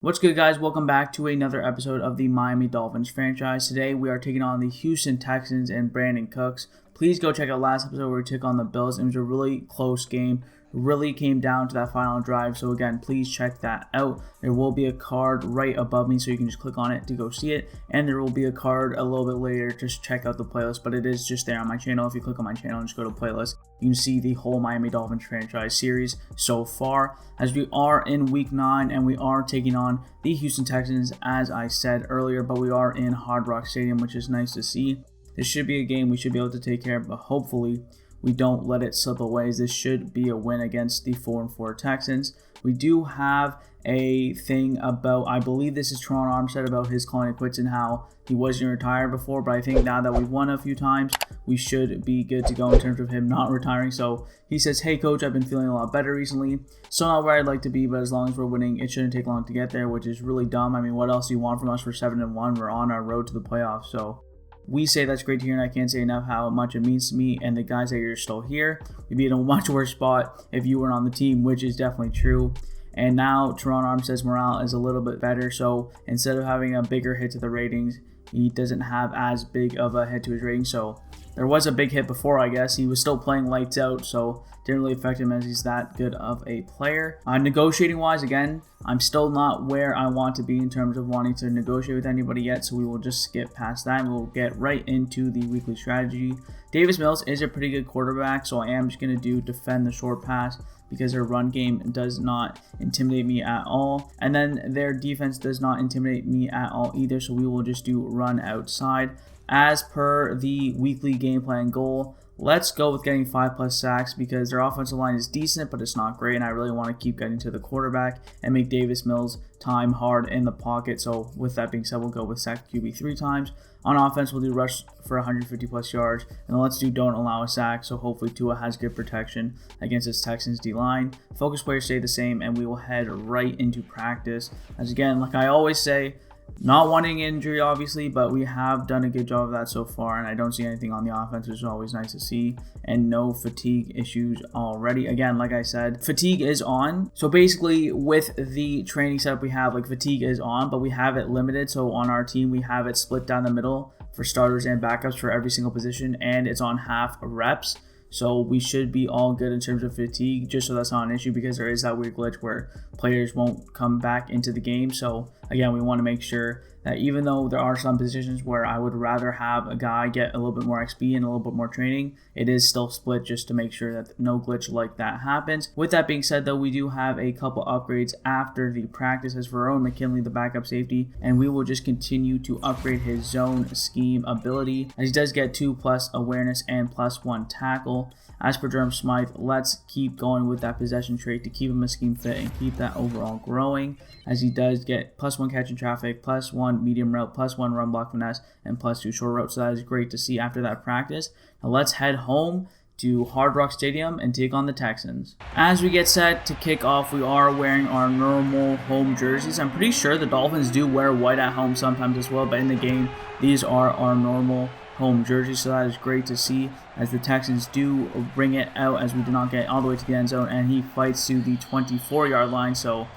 What's good, guys? Welcome back to another episode of the Miami Dolphins franchise. Today we are taking on the Houston Texans and Brandon Cooks. Please go check out last episode where we took on the Bills. It was a really close game. Really came down to that final drive. So again, please check that out. There will be a card right above me, so you can just click on it to go see it. And there will be a card a little bit later. Just check out the playlist, but it is just there on my channel. If you click on my channel and just go to playlist, you can see the whole Miami Dolphins franchise series so far, as we are in week 9 and we are taking on the Houston Texans, as I said earlier, but we are in Hard Rock Stadium, which is nice to see. This should be a game we should be able to take care of, but hopefully we don't let it slip away, as this should be a win against the 4-4 Texans. We do have a thing about, I believe this is Teron Armstead, about his calling it quits and how he was going to retire before, but I think now that we've won a few times, we should be good to go in terms of him not retiring. So he says, "Hey coach, I've been feeling a lot better recently. Still not where I'd like to be, but as long as we're winning, it shouldn't take long to get there," which is really dumb. I mean, what else do you want from us? For 7-1, we're on our road to the playoffs. So we say that's great to hear, and I can't say enough how much it means to me and the guys that you're still here. We'd be in a much worse spot if you weren't on the team, which is definitely true. And now Teron Armstead's morale is a little bit better, so instead of having a bigger hit to the ratings, he doesn't have as big of a hit to his rating. So there was a big hit before, I guess. He was still playing lights out, so didn't really affect him as he's that good of a player. Negotiating wise, again, I'm still not where I want to be in terms of wanting to negotiate with anybody yet, so we will just skip past that and we'll get right into the weekly strategy. Davis Mills is a pretty good quarterback, so I am just going to defend the short pass because their run game does not intimidate me at all. And then their defense does not intimidate me at all either, so we will just do run outside. As per the weekly game plan goal, let's go with getting 5+ sacks because their offensive line is decent, but it's not great, and I really want to keep getting to the quarterback and make Davis Mills time hard in the pocket. So with that being said, we'll go with sack QB 3 times. On offense, we'll do rush for 150+ yards, and then let's do don't allow a sack, so hopefully Tua has good protection against this Texans D-line. Focus players stay the same, and we will head right into practice. As again, like I always say, not wanting injury, obviously, but we have done a good job of that so far, and I don't see anything on the offense, which is always nice to see, and no fatigue issues already. Again, like I said, fatigue is on. So basically, with the training setup we have, like, fatigue is on, but we have it limited. So on our team, we have it split down the middle for starters and backups for every single position, and it's on half reps. So we should be all good in terms of fatigue, just so that's not an issue, because there is that weird glitch where players won't come back into the game. So again, we want to make sure that even though there are some positions where I would rather have a guy get a little bit more XP and a little bit more training, it is still split just to make sure that no glitch like that happens. With that being said, though, we do have a couple upgrades after the practice as Verone McKinley, the backup safety, and we will just continue to upgrade his zone scheme ability, as he does get 2+ awareness and +1 tackle. As per Durham Smythe, let's keep going with that possession trait to keep him a scheme fit and keep that overall growing, as he does get +1 catch in traffic, +1 medium route, +1 run block finesse, and +2 short route. So that is great to see after that practice. Now let's head home to Hard Rock Stadium and take on the Texans. As we get set to kick off, we are wearing our normal home jerseys. I'm pretty sure the Dolphins do wear white at home sometimes as well, but in the game, these are our normal home jersey, so that is great to see, as the Texans do bring it out as we do not get all the way to the end zone, and he fights to the 24-yard line, so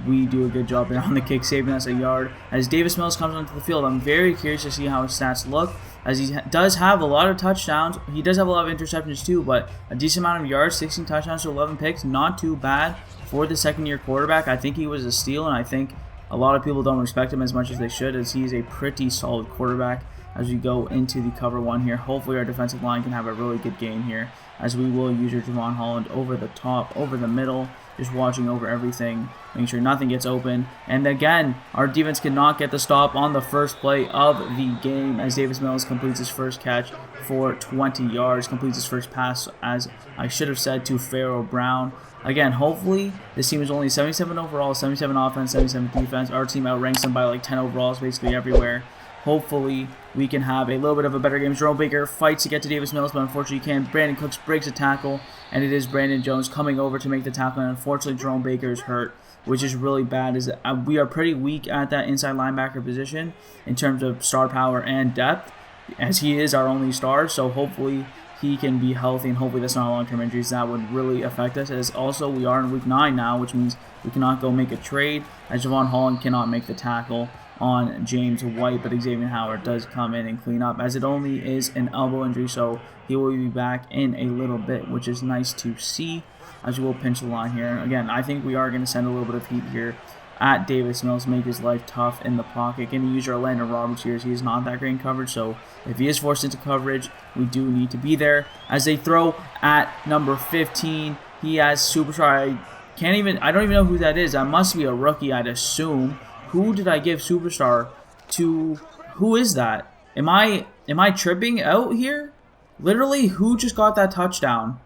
we do a good job there on the kick, saving us a yard. As Davis Mills comes onto the field, I'm very curious to see how his stats look, as he does have a lot of touchdowns. He does have a lot of interceptions too, but a decent amount of yards, 16 touchdowns to 11 picks, not too bad for the second-year quarterback. I think he was a steal, and I think a lot of people don't respect him as much as they should, as he's a pretty solid quarterback. As we go into the cover 1 here, hopefully our defensive line can have a really good game here, as we will use your Javon Holland over the top, over the middle, just watching over everything, making sure nothing gets open. And again, our defense cannot get the stop on the first play of the game, as Davis Mills completes his first catch for 20 yards, completes his first pass, as I should have said, to Pharaoh Brown. Again, hopefully this team is only 77 overall, 77 offense, 77 defense. Our team outranks them by like 10 overalls basically everywhere. Hopefully, we can have a little bit of a better game. Jerome Baker fights to get to Davis Mills, but unfortunately he can't. Brandon Cooks breaks a tackle, and it is Brandon Jones coming over to make the tackle, and unfortunately Jerome Baker is hurt, which is really bad, as we are pretty weak at that inside linebacker position in terms of star power and depth, as he is our only star. So hopefully he can be healthy, and hopefully that's not a long-term injury. That would really affect us, as also we are in week 9 now, which means we cannot go make a trade, as Javon Holland cannot make the tackle on James White, but Xavier Howard does come in and clean up, as it only is an elbow injury, so he will be back in a little bit, which is nice to see, as we will pinch the line here. Again, I think we are going to send a little bit of heat here at Davis Mills, make his life tough in the pocket. Going to use our Landon Roberts here, as he is not that great in coverage, so if he is forced into coverage, we do need to be there. As they throw at number 15, he has Superstar. I don't even know who that is. That must be a rookie, I'd assume. Who did I give Superstar to? Who is that? Am I tripping out here? Literally, who just got that touchdown?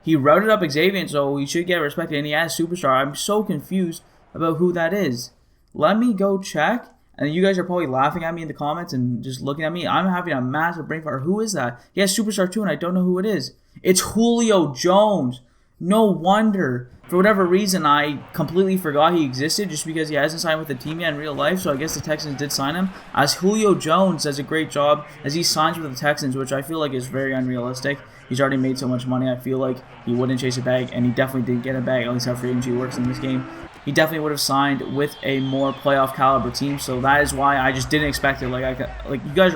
He routed up Xavier, so he should get respected, and he has Superstar. I'm so confused about who that is. Let me go check. And you guys are probably laughing at me in the comments and just looking at me. I'm having a massive brain fart. Who is that? He has Superstar too, and I don't know who it is. It's Julio Jones. No wonder. For whatever reason, I completely forgot he existed, just because he hasn't signed with the team yet in real life, so I guess the Texans did sign him. As Julio Jones does a great job as he signs with the Texans, which I feel like is very unrealistic. He's already made so much money, I feel like he wouldn't chase a bag, and he definitely did get a bag, at least how free agency works in this game. He definitely would have signed with a more playoff caliber team, so that is why I just didn't expect it. You guys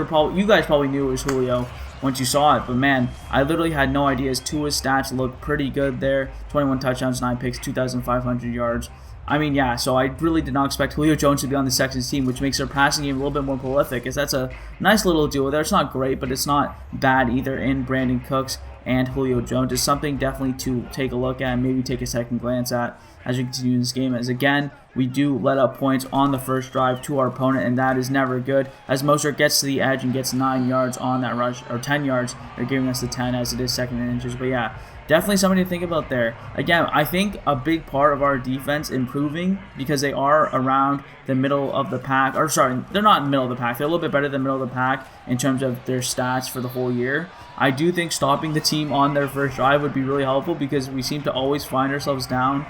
probably knew it was Julio once you saw it, but man, I literally had no idea. His Tua's stats look pretty good there. 21 touchdowns, 9 picks, 2,500 yards. I mean, yeah, so I really did not expect Julio Jones to be on the Texans team, which makes their passing game a little bit more prolific, as that's a nice little duo there. It's not great, but it's not bad either in Brandon Cooks and Julio Jones. Is something definitely to take a look at and maybe take a second glance at as we continue in this game, as again, we do let up points on the first drive to our opponent, and that is never good, as Mostert gets to the edge and gets 9 yards on that rush, or 10 yards. They're giving us the 10 as it is 2nd and inches, but yeah, definitely something to think about there. Again, I think a big part of our defense improving, because they are around the middle of the pack, or sorry, they're not in the middle of the pack, they're a little bit better than middle of the pack in terms of their stats for the whole year. I do think stopping the team on their first drive would be really helpful, because we seem to always find ourselves down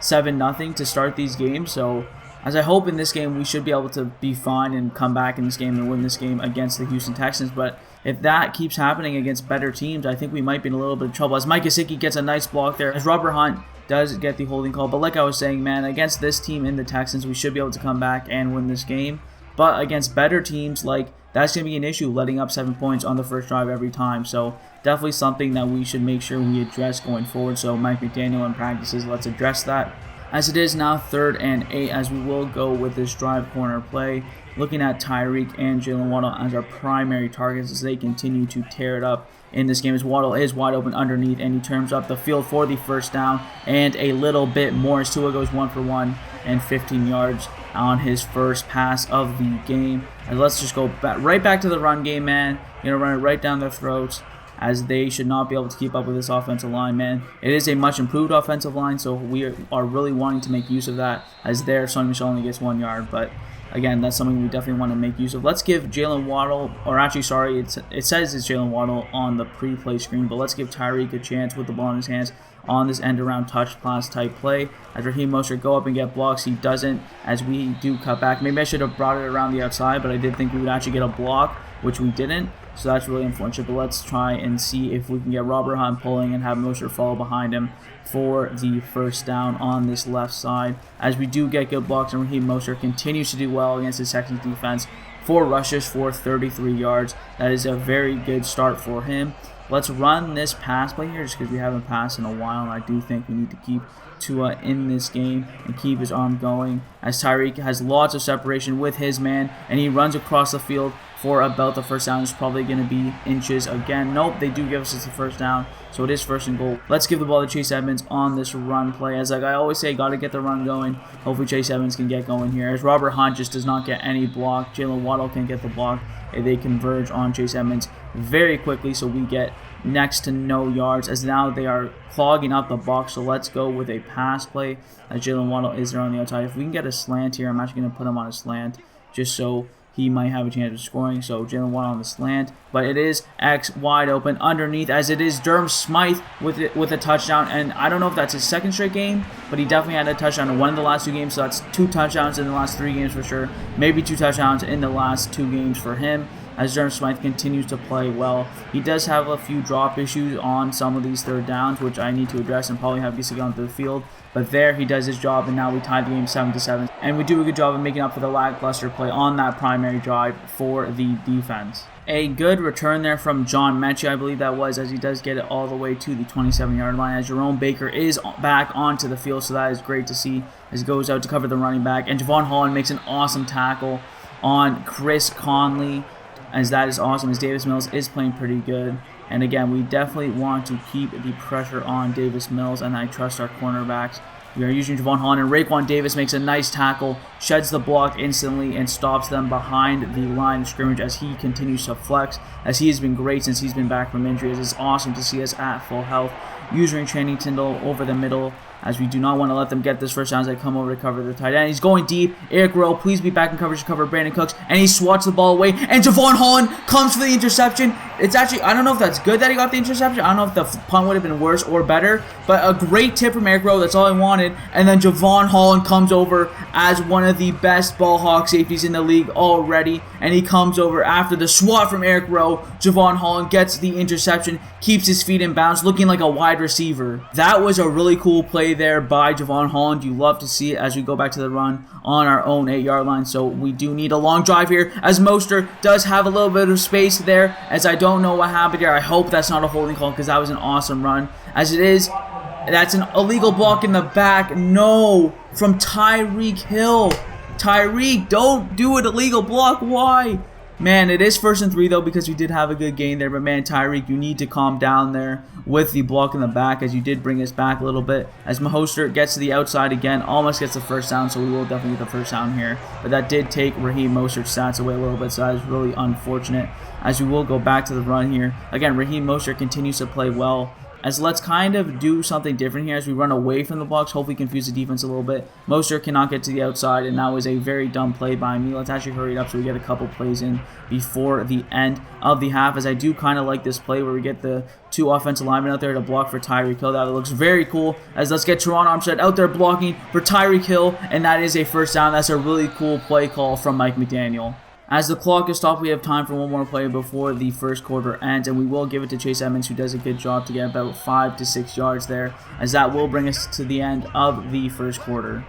7-0 to start these games. So as I hope in this game we should be able to be fine and come back in this game and win this game against the Houston Texans. But if that keeps happening against better teams, I think we might be in a little bit of trouble, as Mike Gesicki gets a nice block there, as Robert Hunt does get the holding call. But like I was saying, man, against this team in the Texans, we should be able to come back and win this game. But against better teams, that's going to be an issue, letting up 7 points on the first drive every time. So definitely something that we should make sure we address going forward. So Mike McDaniel in practices, let's address that. As it is now 3rd and 8, as we will go with this drive corner play, looking at Tyreek and Jalen Waddle as our primary targets as they continue to tear it up in this game, as Waddle is wide open underneath, and he turns up the field for the first down and a little bit more, as Tua goes 1 for 1 and 15 yards on his first pass of the game. And let's just go right back to the run game, man. You're gonna run it right down their throats, as they should not be able to keep up with this offensive line, man. It is a much improved offensive line, so we are really wanting to make use of that, as their Sonny Michel only gets 1 yard, but again, that's something we definitely want to make use of. Let's give Jalen Waddle, or actually, sorry, it says it's Jalen Waddle on the pre-play screen, but let's give Tyreek a chance with the ball in his hands on this end-around touch pass type play. As Raheem Mostert go up and get blocks, he doesn't, as we do cut back. Maybe I should have brought it around the outside, but I did think we would actually get a block, which we didn't. So that's really unfortunate, but let's try and see if we can get Robert Hunt pulling and have Mostert follow behind him for the first down on this left side. As we do get good blocks, and Raheem Mostert continues to do well against the Texans defense. 4 rushes for 33 yards. That is a very good start for him. Let's run this pass play here, just because we haven't passed in a while, and I do think we need to keep Tua in this game and keep his arm going, as Tyreek has lots of separation with his man, and he runs across the field for about the first down. It's probably going to be inches again. Nope, they do give us the first down, so it is 1st and goal. Let's give the ball to Chase Edmonds on this run play. As I always say, got to get the run going. Hopefully Chase Edmonds can get going here, as Robert Hunt just does not get any block. Jalen Waddle can get the block. They converge on Chase Edmonds very quickly, so we get next to no yards, as now they are clogging up the box. So let's go with a pass play, as Jalen Waddle is there on the outside. If we can get a slant here, I'm actually going to put him on a slant just so he might have a chance of scoring. So Jalen Waddle on the slant, but it is X wide open underneath, as it is Durham Smythe with a touchdown. And I don't know if that's his 2nd straight game, but he definitely had a touchdown in one of the last 2 games. So that's 2 touchdowns in the last 3 games for sure. Maybe 2 touchdowns in the last 2 games for him. as Durham Smythe continues to play well. He does have a few drop issues on some of these third downs, which I need to address and probably have to get onto the field. But there, he does his job, and now we tie the game 7-7. And we do a good job of making up for the lackluster play on that primary drive for the defense. A good return there from John Mechie, I believe that was, as he does get it all the way to the 27-yard line, as Jerome Baker is back onto the field, so that is great to see as he goes out to cover the running back. And Javon Holland makes an awesome tackle on Chris Conley, as that is awesome, as Davis Mills is playing pretty good. And again, we definitely want to keep the pressure on Davis Mills, and I trust our cornerbacks. We are using Javon Holland, and Raekwon Davis makes a nice tackle, sheds the block instantly, and stops them behind the line of scrimmage as he continues to flex, as he has been great since he's been back from injury. It is awesome to see us at full health. Using Channing Tindall over the middle, as we do not want to let them get this first down as they come over to cover the tight end. He's going deep. Eric Rowe, please be back in coverage to cover Brandon Cooks. And he swats the ball away. And Javon Holland comes for the interception. It's actually, I don't know if that's good that he got the interception. I don't know if the punt would have been worse or better. But a great tip from Eric Rowe. That's all I wanted. And then Javon Holland comes over as one of the best ball hawk safeties in the league already. And he comes over after the swat from Eric Rowe. Javon Holland gets the interception, keeps his feet in bounds, looking like a wide receiver. That was a really cool play there by Javon Holland. You love to see it as we go back to the run on our own 8-yard line. So we do need a long drive here, as Mostert does have a little bit of space there, as I don't know what happened here. I hope that's not a holding call, because that was an awesome run. As it is, that's an illegal block in the back. No, from Tyreek Hill. Tyreek, don't do an illegal block. Why? Man, it is 1st and 3 though, because we did have a good gain there. But man, Tyreek, you need to calm down there with the block in the back, as you did bring us back a little bit. As Mostert gets to the outside again, almost gets the first down, so we will definitely get the first down here. But that did take Raheem Mostert's stats away a little bit, so that is really unfortunate. As we will go back to the run here. Again, Raheem Mostert continues to play well. As let's kind of do something different here as we run away from the blocks, hopefully confuse the defense a little bit. Mostert cannot get to the outside, and that was a very dumb play by me. Let's actually hurry it up so we get a couple plays in before the end of the half, as I do kind of like this play where we get the 2 offensive linemen out there to block for Tyreek Hill. That looks very cool, as let's get Teron Armstead out there blocking for Tyreek Hill, and that is a first down. That's a really cool play call from Mike McDaniel. As the clock is stopped, we have time for one more play before the first quarter ends, and we will give it to Chase Edmonds, who does a good job to get about 5 to 6 yards there, as that will bring us to the end of the first quarter.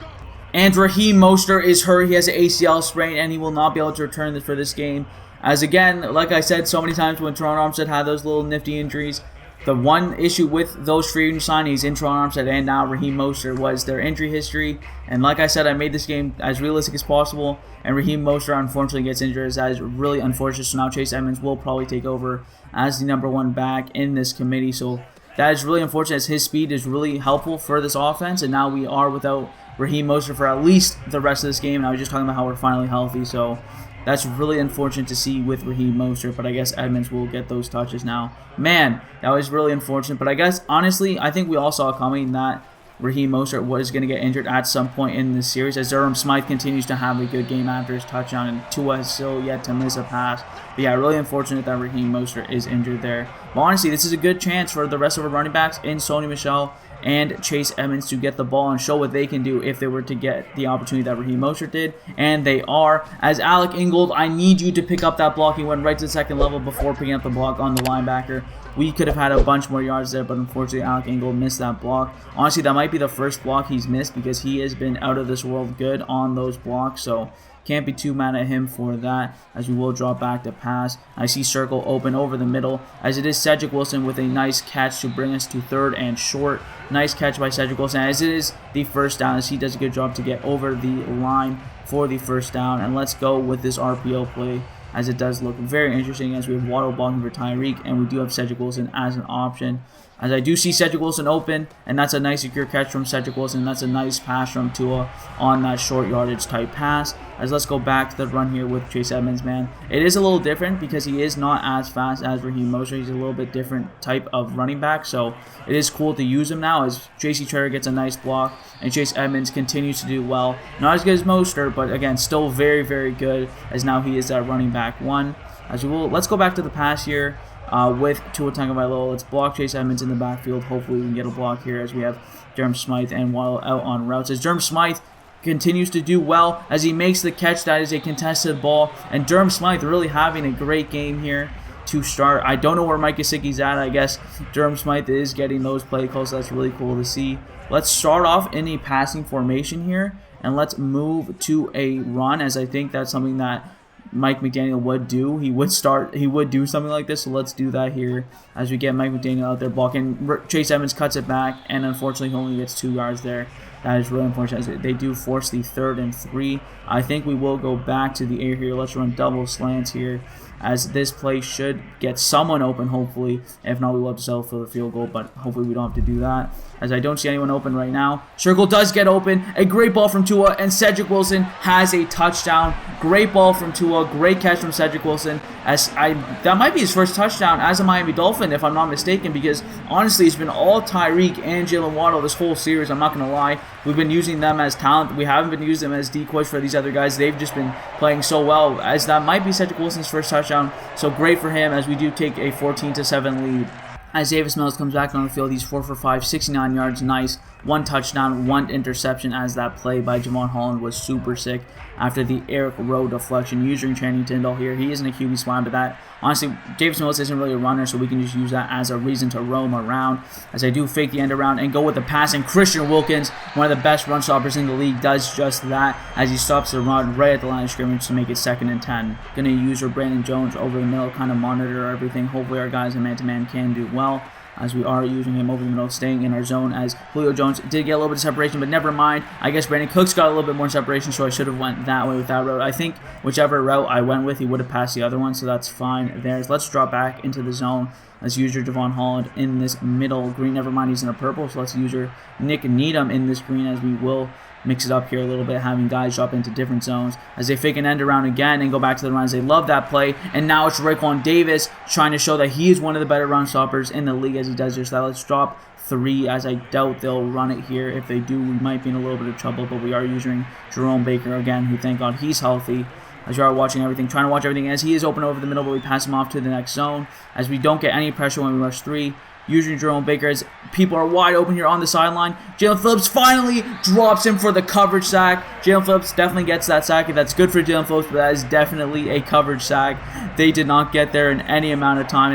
And Raheem Mostert is hurt. He has an ACL sprain, and he will not be able to return for this game. As again, like I said so many times when Teron Armstead had those little nifty injuries, the one issue with those free agent signings in Teron Armstead and now Raheem Mostert was their injury history. And like I said, I made this game as realistic as possible. And Raheem Mostert unfortunately gets injured. That is really unfortunate. So now Chase Edmonds will probably take over as the #1 back in this committee. So that is really unfortunate, as his speed is really helpful for this offense. And now we are without Raheem Mostert for at least the rest of this game. And I was just talking about how we're finally healthy. So that's really unfortunate to see with Raheem Mostert, but I guess Edmonds will get those touches now. Man, that was really unfortunate, but I guess, honestly, I think we all saw coming that Raheem Mostert was going to get injured at some point in this series, as Durham Smythe continues to have a good game after his touchdown, and Tua is still yet to miss a pass. But yeah, really unfortunate that Raheem Mostert is injured there. But honestly, this is a good chance for the rest of our running backs in Sony Michel and Chase Edmonds to get the ball and show what they can do if they were to get the opportunity that Raheem Mostert did. And they are. As Alec Ingold, I need you to pick up that block. He went right to the second level before picking up the block on the linebacker. We could have had a bunch more yards there, but unfortunately Alec Ingold missed that block. Honestly, that might be the first block he's missed, because he has been out of this world good on those blocks. So can't be too mad at him for that, as we will drop back to pass. I see circle open over the middle, as it is Cedric Wilson with a nice catch to bring us to 3rd and short. Nice catch by Cedric Wilson, as it is the first down, as he does a good job to get over the line for the first down. And let's go with this RPO play, as it does look very interesting, as we have Waddle blocking for Tyreek, and we do have Cedric Wilson as an option. As I do see Cedric Wilson open, and that's a nice secure catch from Cedric Wilson. That's a nice pass from Tua on that short yardage type pass. As let's go back to the run here with Chase Edmonds, man. It is a little different because he is not as fast as Raheem Mostert. He's a little bit different type of running back, so it is cool to use him now, as J.C. Tretter gets a nice block, and Chase Edmonds continues to do well. Not as good as Mostert, but again, still very, very good, as now he is that running back 1. As we will, let's go back to the pass here. With Tua Tagovailoa. Let's block Chase Edmonds in the backfield. Hopefully we can get a block here, as we have Durham Smythe and Waddle out on routes. As Durham Smythe continues to do well as he makes the catch. That is a contested ball. And Durham Smythe really having a great game here to start. I don't know where Mike Gesicki's at. I guess Durham Smythe is getting those play calls. That's really cool to see. Let's start off in a passing formation here, and let's move to a run, as I think that's something that Mike McDaniel would do. He would do something like this, so let's do that here as we get Mike McDaniel out there blocking. Chase Edmonds cuts it back, and unfortunately he only gets 2 yards there. That is really unfortunate as they do force the 3rd and 3. I think we will go back to the air here. Let's run double slants here, as this play should get someone open, hopefully. If not, we will have to settle for the field goal, but hopefully we don't have to do that, as I don't see anyone open right now. Circle does get open. A great ball from Tua, and Cedric Wilson has a touchdown. Great ball from Tua. Great catch from Cedric Wilson. That might be his first touchdown as a Miami Dolphin, if I'm not mistaken, because honestly, it's been all Tyreek and Jalen Waddle this whole series. I'm not going to lie. We've been using them as talent. We haven't been using them as decoys for these other guys. They've just been playing so well, as that might be Cedric Wilson's first touchdown. So great for him, as we do take a 14-7 lead. As Davis Mills comes back on the field, he's 4 for 5, 69 yards, nice. 1 touchdown, 1 interception, as that play by Javon Holland was super sick after the Eric Rowe deflection. Using Channing Tindall here. He isn't a QB spy, but that, honestly, Davis Mills isn't really a runner, so we can just use that as a reason to roam around, as I do fake the end around and go with the pass. And Christian Wilkins, one of the best run stoppers in the league, does just that, as he stops the run right at the line of scrimmage to make it 2nd and 10. Gonna use our Brandon Jones over the middle, kind of monitor everything. Hopefully our guys in man-to-man can do well, as we are using him over the middle, staying in our zone, as Julio Jones did get a little bit of separation, but never mind. I guess Brandon Cooks got a little bit more separation, so I should have went that way with that route. I think whichever route I went with, he would have passed the other one, so that's fine there. Let's drop back into the zone. Let's use your Javon Holland in this middle green. Never mind, he's in a purple, so let's use your Nick Needham in this green, as we will mix it up here a little bit, having guys drop into different zones as they fake an end around again and go back to the runs. They love that play, and now it's Raekwon Davis trying to show that he is one of the better run stoppers in the league, as he does just that. Let's drop 3, as I doubt they'll run it here. If they do, we might be in a little bit of trouble, but we are using Jerome Baker again, who, thank God, he's healthy. As you are watching everything, trying to watch everything, as he is open over the middle, but we pass him off to the next zone, as we don't get any pressure when we rush 3. Using Jerome Baker, as people are wide open here on the sideline. Jalen Phillips finally drops him for the coverage sack. Jalen Phillips definitely gets that sack. That's good for Jalen Phillips, but that is definitely a coverage sack. They did not get there in any amount of time.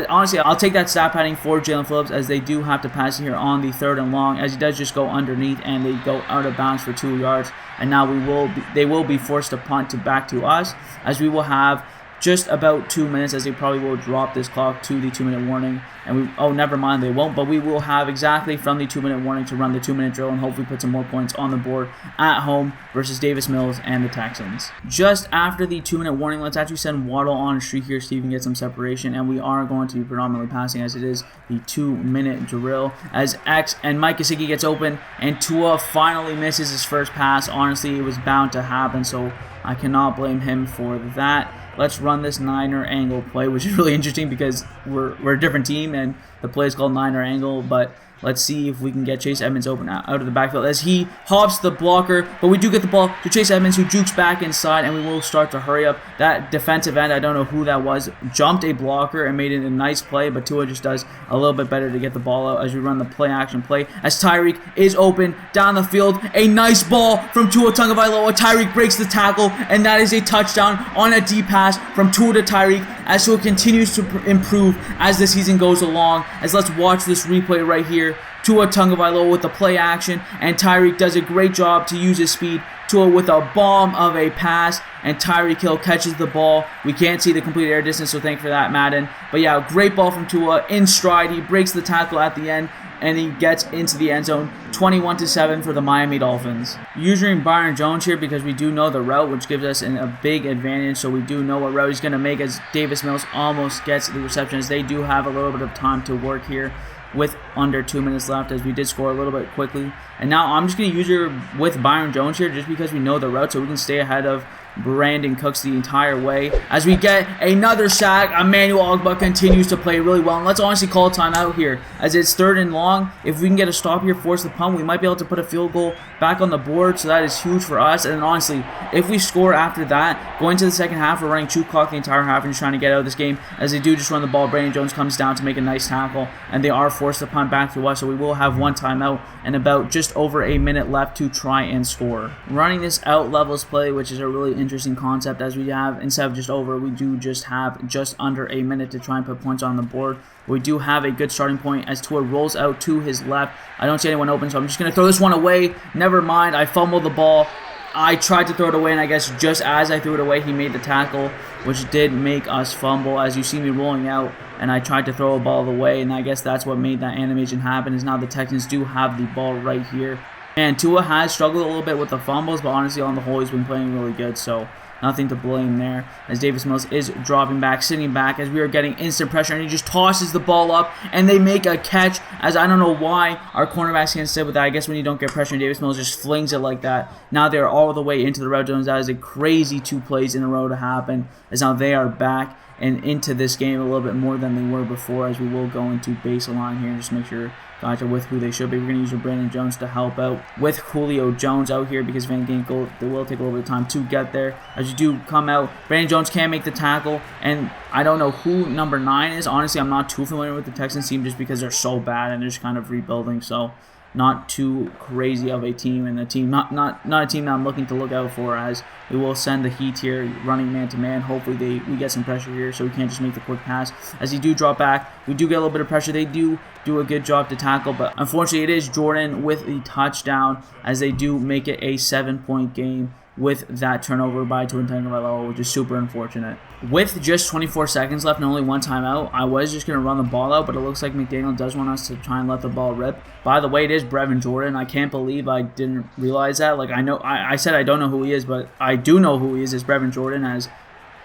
Honestly, I'll take that stat padding for Jalen Phillips, as they do have to pass it here on the 3rd and long, as he does just go underneath, and they go out of bounds for 2 yards. And now they will be forced to punt back to us, as we will have just about 2 minutes, as they probably will drop this clock to the 2-minute warning. And never mind, they won't, but we will have exactly from the 2-minute warning to run the 2-minute drill and hopefully put some more points on the board at home versus Davis Mills and the Texans. Just after the 2-minute warning, let's actually send Waddle on a streak here, see if we can get some separation, and we are going to be predominantly passing, as it is the 2-minute drill, as X and Mike Gesicki gets open, and Tua finally misses his first pass. Honestly, it was bound to happen, so I cannot blame him for that. Let's run this Niner angle play, which is really interesting because we're a different team and the play is called Niner angle, but let's see if we can get Chase Edmonds open out of the backfield as he hops the blocker, but we do get the ball to Chase Edmonds, who jukes back inside, and we will start to hurry up. That defensive end, I don't know who that was, jumped a blocker and made it a nice play, but Tua just does a little bit better to get the ball out as we run the play action play as Tyreek is open down the field. A nice ball from Tua Tagovailoa. Tyreek breaks the tackle, and that is a touchdown on a deep pass from Tua to Tyreek, as Tua continues to improve as the season goes along. As let's watch this replay right here. Tua Tagovailoa with the play action, and Tyreek does a great job to use his speed. Tua with a bomb of a pass, and Tyreek Hill catches the ball. We can't see the complete air distance, so thank you for that, Madden. But yeah, great ball from Tua in stride. He breaks the tackle at the end, and he gets into the end zone. 21-7 for the Miami Dolphins. Using Byron Jones here because we do know the route, which gives us a big advantage. So we do know what route he's going to make, as Davis Mills almost gets the reception, as they do have a little bit of time to work here with under 2 minutes left, as we did score a little bit quickly. And now I'm just going to use her with Byron Jones here just because we know the route, so we can stay ahead of Brandon Cooks the entire way. As we get another sack, Emmanuel Ogbah continues to play really well. And let's honestly call a timeout here, as it's 3rd and long. If we can get a stop here, force the punt, we might be able to put a field goal back on the board, so that is huge for us. And honestly, if we score after that, going to the second half, we're running 2 clock the entire half and just trying to get out of this game. As they do just run the ball, Brandon Jones comes down to make a nice tackle, and they are forced to punt back to us, so we will have 1 timeout and about just over a minute left to try and score. Running this out levels play, which is a really interesting concept, as we have, instead of just over, we do just have just under a minute to try and put points on the board. We do have a good starting point as Tua rolls out to his left. I don't see anyone open, so I'm just going to throw this one away. Never mind, I fumbled the ball. I tried to throw it away, and I guess just as I threw it away, he made the tackle, which did make us fumble. As you see me rolling out, and I tried to throw a ball away, and I guess that's what made that animation happen, is now the Texans do have the ball right here. And Tua has struggled a little bit with the fumbles, but honestly, on the whole, he's been playing really good, so nothing to blame there. As Davis Mills is dropping back, sitting back, as we are getting instant pressure, and he just tosses the ball up, and they make a catch, as I don't know why our cornerbacks can't sit with that. I guess when you don't get pressure, and Davis Mills just flings it like that. Now they're all the way into the red zone. That is a crazy 2 plays in a row to happen, as now they are back and into this game a little bit more than they were before, as we will go into baseline here and just make sure guys are with who they should be. We're going to use Brandon Jones to help out with Julio Jones out here, because Van Ginkel, they will take a little bit of time to get there. As you do come out, Brandon Jones can make the tackle, and I don't know who number 9 is. Honestly, I'm not too familiar with the Texans team just because they're so bad and they're just kind of rebuilding, so not too crazy of a team, and a team not a team that I'm looking to look out for, as we will send the heat here running man-to-man. Hopefully we get some pressure here so we can't just make the quick pass. As you do drop back, we do get a little bit of pressure. They do a good job to tackle, but unfortunately it is Jordan with the touchdown, as they do make it a 7-point game with that turnover by Tua Tagovailoa, which is super unfortunate. With just 24 seconds left and only 1 timeout, I was just going to run the ball out, but it looks like McDaniel does want us to try and let the ball rip. By the way, it is Brevin Jordan. I can't believe I didn't realize that. Like, I said I don't know who he is, but I do know who he is. It's Brevin Jordan, as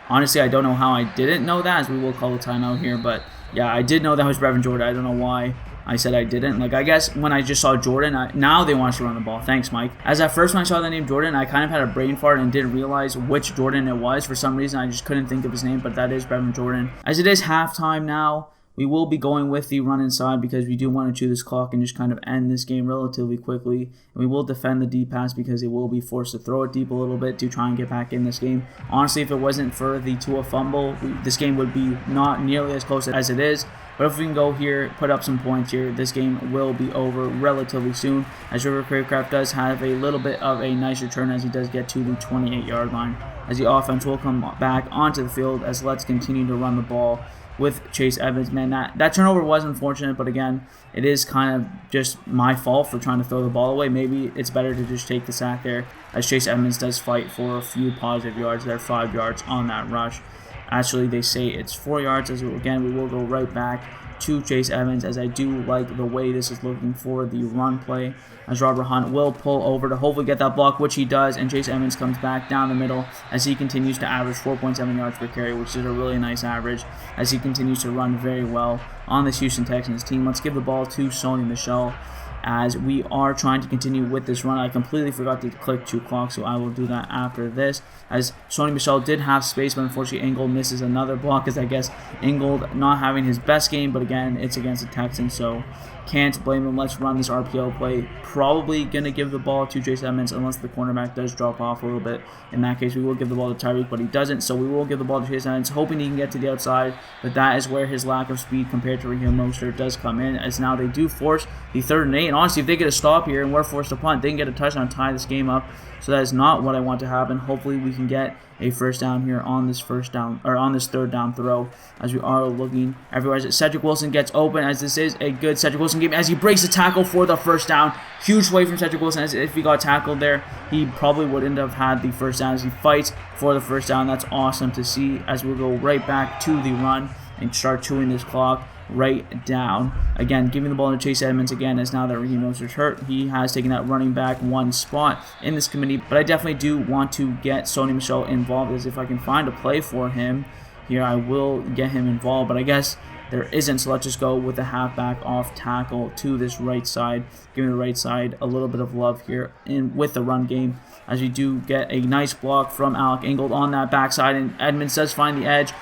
honestly I don't know how I didn't know that, as we will call the timeout here. But yeah, I did know that was Brevin Jordan. I don't know why I said I didn't. Like, I guess when I just saw Jordan, now they want us to run the ball. Thanks, Mike. As at first when I saw the name Jordan, I kind of had a brain fart and didn't realize which Jordan it was. For some reason, I just couldn't think of his name, but that is Brevin Jordan. As it is halftime now, we will be going with the run inside, because we do want to chew this clock and just kind of end this game relatively quickly. And we will defend the deep pass, because they will be forced to throw it deep a little bit to try and get back in this game. Honestly, if it wasn't for the Tua fumble, this game would be not nearly as close as it is. But if we can go here, put up some points here, this game will be over relatively soon, as River Craycraft does have a little bit of a nice return, as he does get to the 28-yard line. As the offense will come back onto the field, as let's continue to run the ball with Chase Edmonds. Man, that turnover was unfortunate, but again, it is kind of just my fault for trying to throw the ball away. Maybe it's better to just take the sack there, as Chase Edmonds does fight for a few positive yards there, 5 yards on that rush. Actually, they say it's 4 yards, as again, we will go right back to Chase Edmonds, as I do like the way this is looking for the run play, as Robert Hunt will pull over to hopefully get that block, which he does, and Chase Edmonds comes back down the middle, as he continues to average 4.7 yards per carry, which is a really nice average, as he continues to run very well on this Houston Texans team. Let's give the ball to Sony Michel, as we are trying to continue with this run. I completely forgot to click 2 clock, so I will do that after this, as Sony Michel did have space, but unfortunately Ingold misses another block, as I guess Ingold not having his best game, but again, it's against the Texans, so can't blame him. Let's run this RPO play. Probably going to give the ball to Chase Edmonds unless the cornerback does drop off a little bit. In that case, we will give the ball to Tyreek, but he doesn't, so we will give the ball to Chase Edmonds, hoping he can get to the outside, but that is where his lack of speed compared to Raheem Mostert does come in, as now they do force the 3rd and 8, and honestly, if they get a stop here and we're forced to punt, they can get a touchdown and tie this game up, so that is not what I want to happen. Hopefully, we can get a first down here on this 3rd down throw, as we are looking everywhere. As Cedric Wilson gets open, as this is a good Cedric Wilson game, as he breaks the tackle for the first down. Huge play from Cedric Wilson, as if he got tackled there, he probably wouldn't have had the first down, as he fights for the first down. That's awesome to see, as we'll go right back to the run and start chewing this clock right down. Again, giving the ball to Chase Edmonds again, as now that Raheem Mostert's hurt, he has taken that running back 1 spot in this committee, but I definitely do want to get Sony Michel involved, as if I can find a play for him, here, I will get him involved, but I guess there isn't, so let's just go with the halfback off tackle to this right side, giving the right side a little bit of love here with the run game, as we do get a nice block from Alec Ingold on that backside, and Edmonds does find the edge,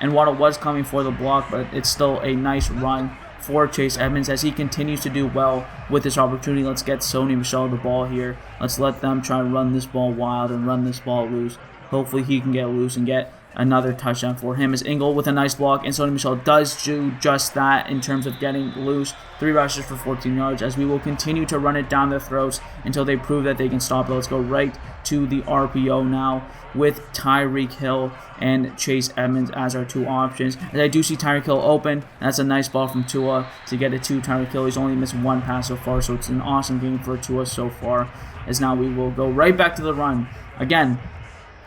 and Waddle was coming for the block, but it's still a nice run for Chase Edmonds as he continues to do well with this opportunity. Let's get Sony Michel the ball here. Let's let them try to run this ball wild and run this ball loose. Hopefully he can get loose and get another touchdown for him, as Ingold with a nice block, and Sony Michel does do just that in terms of getting loose. 3 rushes for 14 yards, as we will continue to run it down their throats until they prove that they can stop it. Let's go right to the RPO now with Tyreek Hill and Chase Edmonds as our 2 options. As I do see Tyreek Hill open, that's a nice ball from Tua to get it to Tyreek Hill. He's only missed 1 pass so far, so it's an awesome game for Tua so far, as now we will go right back to the run. Again,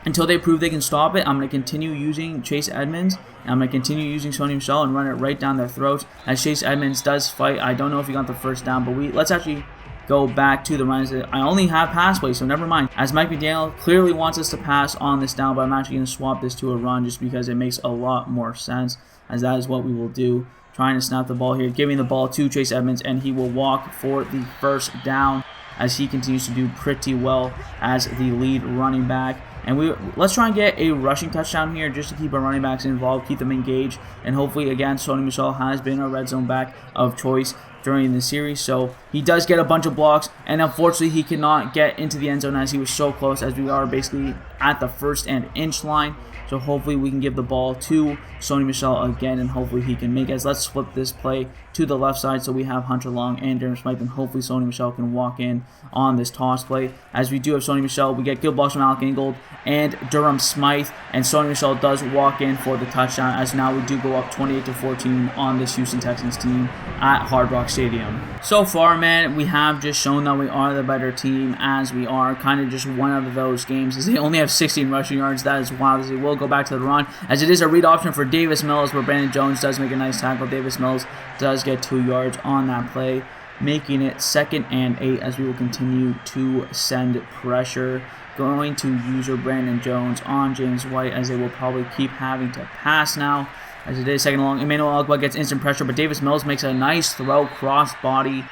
until they prove they can stop it, I'm going to continue using Chase Edmonds, and I'm going to continue using Sony Michel and run it right down their throats, as Chase Edmonds does fight. I don't know if he got the first down, but let's actually go back to the runs. I only have pass plays, so never mind. As Mike McDaniel clearly wants us to pass on this down, but I'm actually going to swap this to a run just because it makes a lot more sense, as that is what we will do. Trying to snap the ball here, giving the ball to Chase Edmonds, and he will walk for the first down, as he continues to do pretty well as the lead running back. And let's try and get a rushing touchdown here just to keep our running backs involved, keep them engaged, and hopefully, again, Sony Michel has been a red zone back of choice during the series, so he does get a bunch of blocks, and unfortunately he cannot get into the end zone as he was so close, as we are basically at the 1st and inch line. So hopefully we can give the ball to Sony Michel again, and hopefully he can make it. Let's flip this play to the left side so we have Hunter Long and Durham Smythe, and hopefully Sony Michel can walk in on this toss play. As we do have Sony Michel, we get good blocks from Alec Ingold and Durham Smythe, and Sony Michel does walk in for the touchdown, as now we do go up 28-14 on this Houston Texans team at Hard Rock Stadium. So far, man, we have just shown that we are the better team, as we are kind of just one of those games, as they only have 16 rushing yards. That is wild, as they will go back to the run, as it is a read option for Davis Mills, where Brandon Jones does make a nice tackle. Davis Mills does get 2 yards on that play, making it 2nd and 8, as we will continue to send pressure. Going to user Brandon Jones on James White, as they will probably keep having to pass now, as it is 2nd and long. Emmanuel Ogbah gets instant pressure, but Davis Mills makes a nice throw cross body,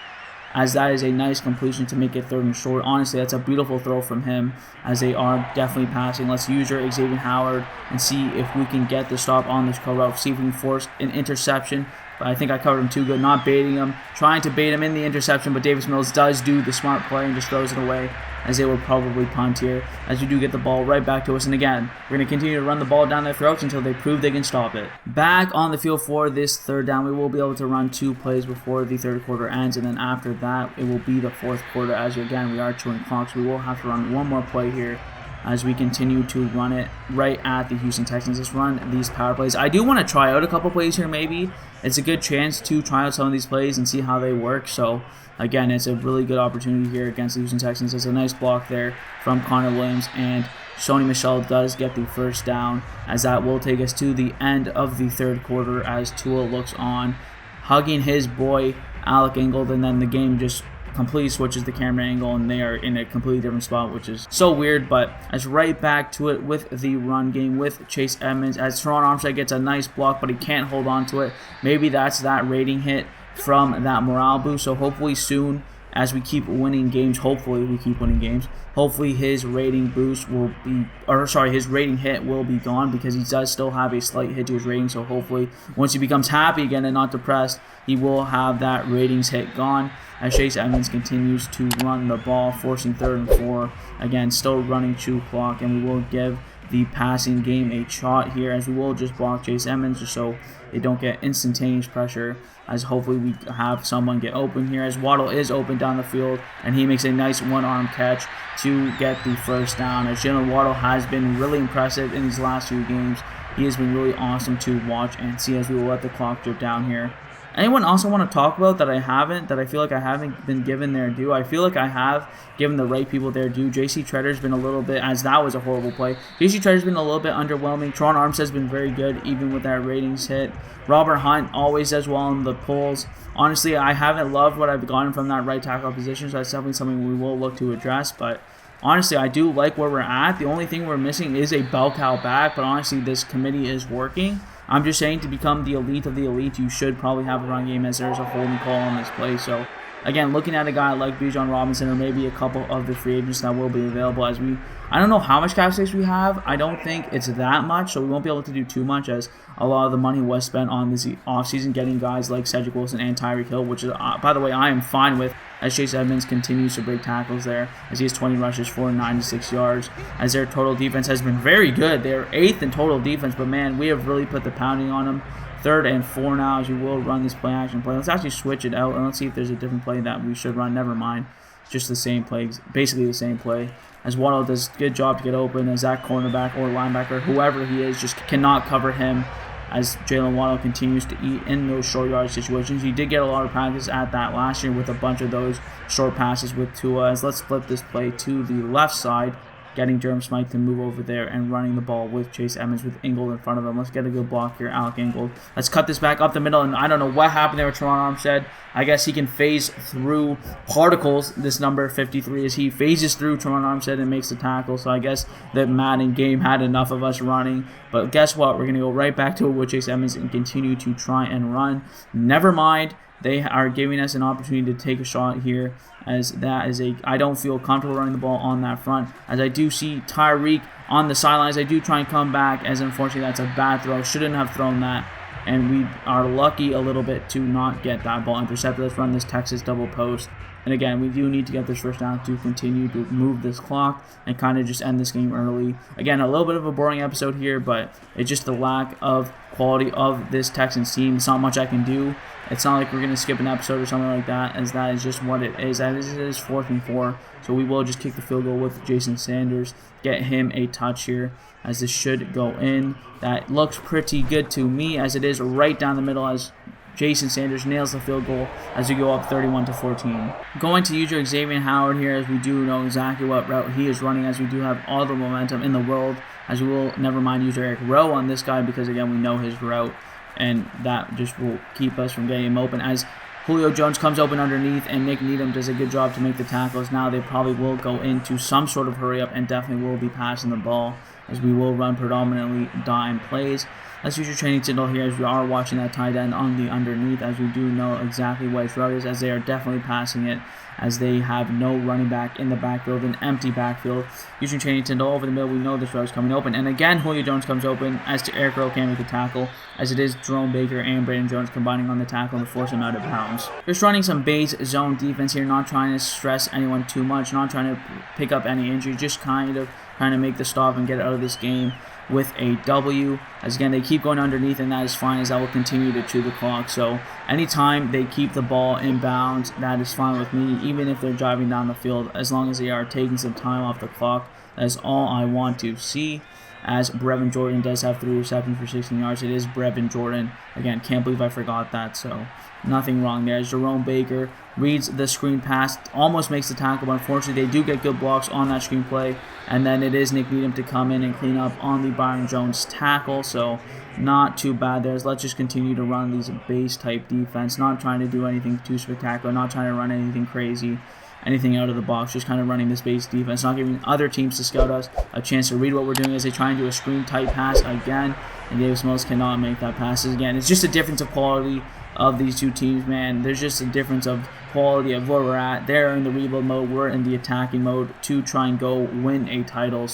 as that is a nice completion to make it 3rd and short. Honestly, that's a beautiful throw from him, as they are definitely passing. Let's use our Xavier Howard and see if we can get the stop on this curl route, see if we can force an interception. But I think I covered him too good, not baiting him, trying to bait him in the interception, but Davis Mills does do the smart play and just throws it away, as they will probably punt here, as we do get the ball right back to us. And again, we're going to continue to run the ball down their throats until they prove they can stop it. Back on the field for this 3rd down, we will be able to run 2 plays before the 3rd quarter ends, and then after that, it will be the 4th quarter, as again, we are chewing clocks. We will have to run 1 more play here as we continue to run it right at the Houston Texans. Let's run these power plays. I do want to try out a couple plays here maybe. It's a good chance to try out some of these plays and see how they work. So again, it's a really good opportunity here against the Houston Texans. It's a nice block there from Connor Williams, and Sony Michel does get the 1st down, as that will take us to the end of the 3rd quarter, as Tua looks on, hugging his boy Alec Ingold, and then the game just completely switches the camera angle, and they are in a completely different spot, which is so weird. But as right back to it with the run game with Chase Edmonds, as Teron Armstead gets a nice block, but he can't hold on to it. Maybe that's that rating hit from that morale boost. So hopefully soon, as we keep winning games, hopefully his rating boost will be, his rating hit will be gone, because he does still have a slight hit to his rating. So hopefully once he becomes happy again and not depressed, he will have that ratings hit gone, as Chase Edmonds continues to run the ball, forcing 3rd and 4. Again, still running chew clock, and we will give the passing game a shot here, as we will just block Chase Edmonds just so they don't get instantaneous pressure, as hopefully we have someone get open here, as Waddle is open down the field, and he makes a nice 1-arm catch to get the 1st down, as Jalen Waddle has been really impressive in these last 2 games. He has been really awesome to watch and see, as we will let the clock drip down here. Anyone also want to talk about that I feel like I haven't been given their due? I feel like I have given the right people their due. J.C. Tretter's been a little bit, as that was a horrible play. J.C. Tretter's been a little bit underwhelming. Teron Armstead's been very good, even with that ratings hit. Robert Hunt always does well in the polls. Honestly, I haven't loved what I've gotten from that right tackle position, so that's definitely something we will look to address. But honestly, I do like where we're at. The only thing we're missing is a bell cow back, but honestly, this committee is working. I'm just saying, to become the elite of the elite, you should probably have a run game, as there's a holding call on this play. So, again, looking at a guy like Bijan Robinson, or maybe a couple of the free agents that will be available, as I don't know how much cap space we have. I don't think it's that much, so we won't be able to do too much, as a lot of the money was spent on this offseason getting guys like Cedric Wilson and Tyreek Hill, which is, by the way, I am fine with, as Chase Edmonds continues to break tackles there, as he has 20 rushes for 96 yards, as their total defense has been very good. They're 8th in total defense, but man, we have really put the pounding on them. 3rd and 4 now, as we will run this play action play. Let's actually switch it out, and let's see if there's a different play that we should run. Never mind. Just the same play, basically the same play. As Waddle does a good job to get open, as that cornerback or linebacker, whoever he is, just cannot cover him, as Jalen Waddle continues to eat in those short yard situations. He did get a lot of practice at that last year with a bunch of those short passes with Tua. As let's flip this play to the left side, getting Durham Smythe to move over there and running the ball with Chase Edmonds with Ingold in front of him. Let's get a good block here, Alec Ingold. Let's cut this back up the middle, and I don't know what happened there with Teron Armstead. I guess he can phase through particles, this number 53, as he phases through Teron Armstead and makes the tackle. So I guess the Madden game had enough of us running. But guess what? We're going to go right back to it with Chase Edmonds and continue to try and run. Never mind. They are giving us an opportunity to take a shot here, as that is I don't feel comfortable running the ball on that front, as I do see Tyreek on the sidelines. I do try and come back, as unfortunately that's a bad throw. Shouldn't have thrown that, and we are lucky a little bit to not get that ball intercepted. Let's run this Texas double post. And again, we do need to get this first down to continue to move this clock and kind of just end this game early. Again, a little bit of a boring episode here, but it's just the lack of quality of this Texans team. It's not much I can do. It's not like we're going to skip an episode or something like that, as that is just what it is. As it is 4th and 4, so we will just kick the field goal with Jason Sanders. Get him a touch here, as this should go in. That looks pretty good to me, as it is right down the middle, as Jason Sanders nails the field goal as we go up 31-14. Going to use your Xavier Howard here, as we do know exactly what route he is running, as we do have all the momentum in the world, as we will never mind use Eric Rowe on this guy, because again, we know his route, and that just will keep us from getting him open, as Julio Jones comes open underneath, and Nick Needham does a good job to make the tackles. Now they probably will go into some sort of hurry up and definitely will be passing the ball, as we will run predominantly dime plays. Let's use your training signal here, as we are watching that tight end on the underneath, as we do know exactly what his route is, as they are definitely passing it, as they have no running back in the backfield, an empty backfield. Using training signal over the middle, we know this route is coming open. And again, Julio Jones comes open, as to Eric Rowe can make the tackle, as it is Jerome Baker and Brandon Jones combining on the tackle to force him out of bounds. Just running some base zone defense here, not trying to stress anyone too much, not trying to pick up any injury, just kind of trying to make the stop and get out of this game with a W. As again, they keep going underneath, and that is fine, as that will continue to chew the clock. So anytime they keep the ball in bounds, that is fine with me, even if they're driving down the field, as long as they are taking some time off the clock. That is all I want to see, as Brevin Jordan does have 3 receptions for 16 yards. It is Brevin Jordan. Again, can't believe I forgot that, so nothing wrong there. As Jerome Baker reads the screen pass, almost makes the tackle, but unfortunately they do get good blocks on that screen play, and then it is Nick Needham to come in and clean up on the Byron Jones tackle, so not too bad there. Let's just continue to run these base type defense, not trying to do anything too spectacular, not trying to run anything crazy, anything out of the box, just kind of running this base defense, not giving other teams to scout us a chance to read what we're doing, as they try and do a screen type pass again, and Davis Mills cannot make that pass. Again, it's just a difference of quality of these two teams, man. There's just a difference of quality of where we're at. They're in the rebuild mode, we're in the attacking mode to try and go win a title,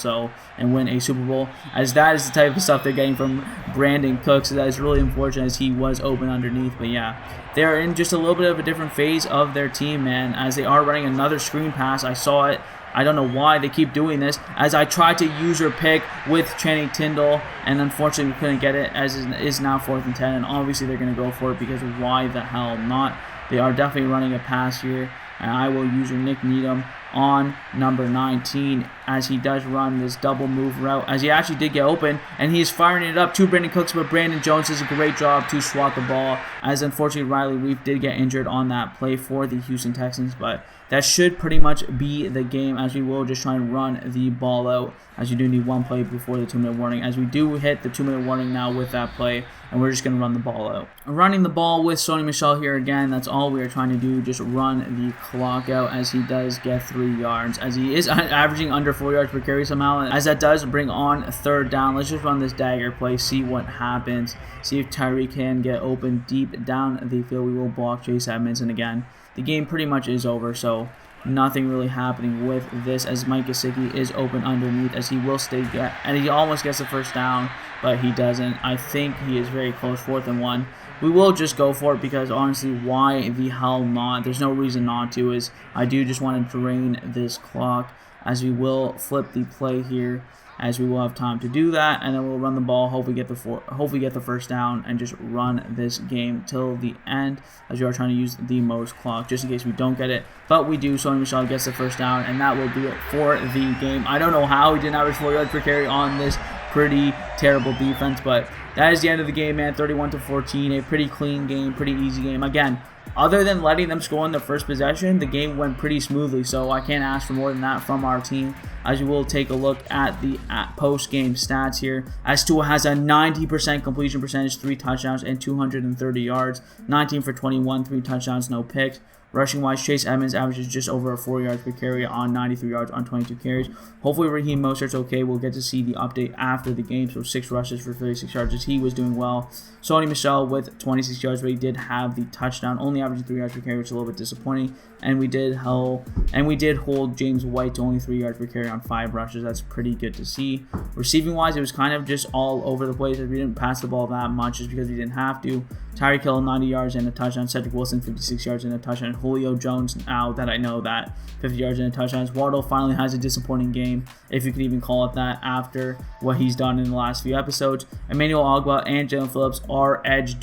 and win a Super Bowl, as that is the type of stuff they're getting from Brandon Cooks. So that is really unfortunate, as he was open underneath. But yeah, they're in just a little bit of a different phase of their team, man, as they are running another screen pass. I saw it. I don't know why they keep doing this, as I tried to use your pick with Channing Tindall, and unfortunately we couldn't get it, as it is now 4th and 10, and obviously they're going to go for it, because why the hell not? They are definitely running a pass here, and I will use your Nick Needham on number 19, as he does run this double move route, as he actually did get open, and he is firing it up to Brandon Cooks, but Brandon Jones does a great job to swat the ball, as unfortunately Riley Reef did get injured on that play for the Houston Texans. But that should pretty much be the game, as we will just try and run the ball out, as you do need one play before the 2-minute warning, as we do hit the 2-minute warning now with that play, and we're just going to run the ball out. Running the ball with Sony Michel here again, that's all we are trying to do, just run the clock out, as he does get 3 3 yards, as he is averaging under 4 yards per carry somehow, as that does bring on 3rd down. Let's just run this dagger play, see what happens, see if Tyree can get open deep down the field. We will block Chase Edmonds, and again, the game pretty much is over, so nothing really happening with this, as Mike Gesicki is open underneath, as he will stay, and he almost gets the 1st down, but he doesn't. I think he is very close, 4th and 1. We will just go for it, because honestly, why the hell not? There's no reason not to, as I do just want to drain this clock, as we will flip the play here, as we will have time to do that, and then we'll run the ball, hopefully get the 1st down, and just run this game till the end, as we are trying to use the most clock, just in case we don't get it, but we do. Sony Michel gets the 1st down, and that will do it for the game. I don't know how he didn't average 4 yards per carry on this pretty terrible defense, but that is the end of the game, man. 31-14, a pretty clean game, pretty easy game. Again, other than letting them score in the 1st possession, the game went pretty smoothly, so I can't ask for more than that from our team. As we will take a look at the post-game stats here, as Tua has a 90% completion percentage, 3 touchdowns, and 230 yards, 19 for 21, 3 touchdowns, no picks. Rushing-wise, Chase Edmonds averages just over 4 yards per carry on 93 yards on 22 carries. Hopefully, Raheem Mostert's okay. We'll get to see the update after the game. So 6 rushes for 36 yards, as he was doing well. Sony Michel with 26 yards, but he did have the touchdown, only averaging 3 yards per carry, which is a little bit disappointing. And we did hold James White to only 3 yards per carry on 5 rushes. That's pretty good to see. Receiving-wise, it was kind of just all over the place, as we didn't pass the ball that much just because we didn't have to. Tyreek Hill, 90 yards and a touchdown. Cedric Wilson, 56 yards and a touchdown. Julio Jones, now that I know that, 50 yards and a touchdown. Waddle finally has a disappointing game, if you could even call it that, after what he's done in the last few episodes. Emmanuel Ogbah and Jalen Phillips, our edge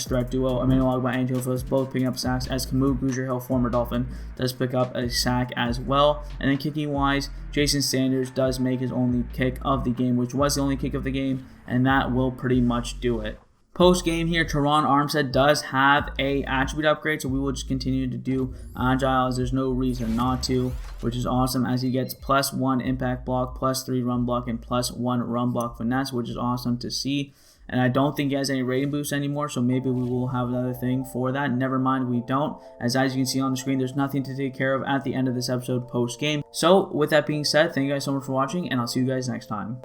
threat duo. Emmanuel Ogbah and Jalen Phillips both picking up sacks, as Camus Grugier-Hill, former Dolphin, does pick up a sack as well. And then kicking-wise, Jason Sanders does make his only kick of the game, which was the only kick of the game, and that will pretty much do it. Post-game here, Teron Armstead does have a attribute upgrade, so we will just continue to do Agile, as there's no reason not to, which is awesome, as he gets +1 impact block, +3 run block, and +1 run block finesse, which is awesome to see. And I don't think he has any rating boosts anymore, so maybe we will have another thing for that. Never mind, we don't, as you can see on the screen, there's nothing to take care of at the end of this episode post-game. So with that being said, thank you guys so much for watching, and I'll see you guys next time.